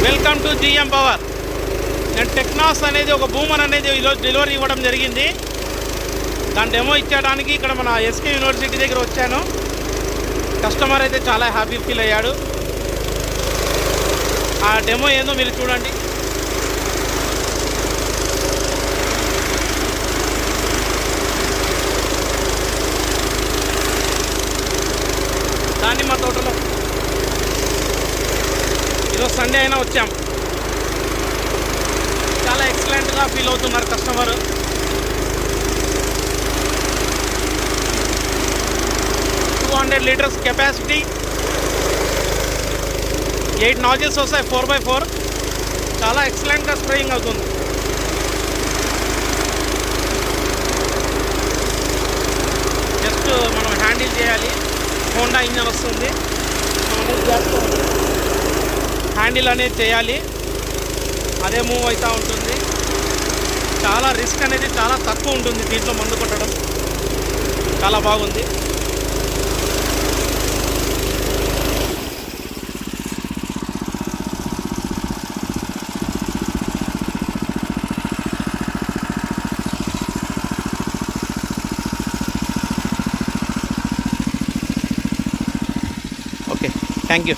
Welcome to GM power. నేను టెక్నాస్ అనేది ఒక బూమర్ అనేది ఈరోజు డెలివరీ ఇవ్వడం జరిగింది. దాని డెమో ఇచ్చడానికి ఇక్కడ మన ఎస్కే యూనివర్సిటీ దగ్గర వచ్చాను. కస్టమర్ అయితే చాలా హ్యాపీ ఫీల్ అయ్యాడు. ఆ డెమో ఏందో మీరు చూడండి. దానిమ్మ తోటలో ఈరోజు సండే అయినా వచ్చాం. చాలా ఎక్సలెంట్గా ఫీల్ అవుతున్నారు కస్టమర్. లీటర్స్ కెపాసిటీ, 8 నాజిల్స్ వస్తాయి, 4x4. చాలా ఎక్సలెంట్గా స్ప్రేయింగ్ అవుతుంది. జస్ట్ మనం హ్యాండిల్ చేయాలి. హోండా ఇంజన్ వస్తుంది, హ్యాండిల్ అనేది చేయాలి, అదే మూవ్ అవుతూ ఉంటుంది. చాలా రిస్క్ అనేది చాలా తక్కువ ఉంటుంది దీంట్లో. మందు కొట్టడం చాలా బాగుంది. Okay, thank you.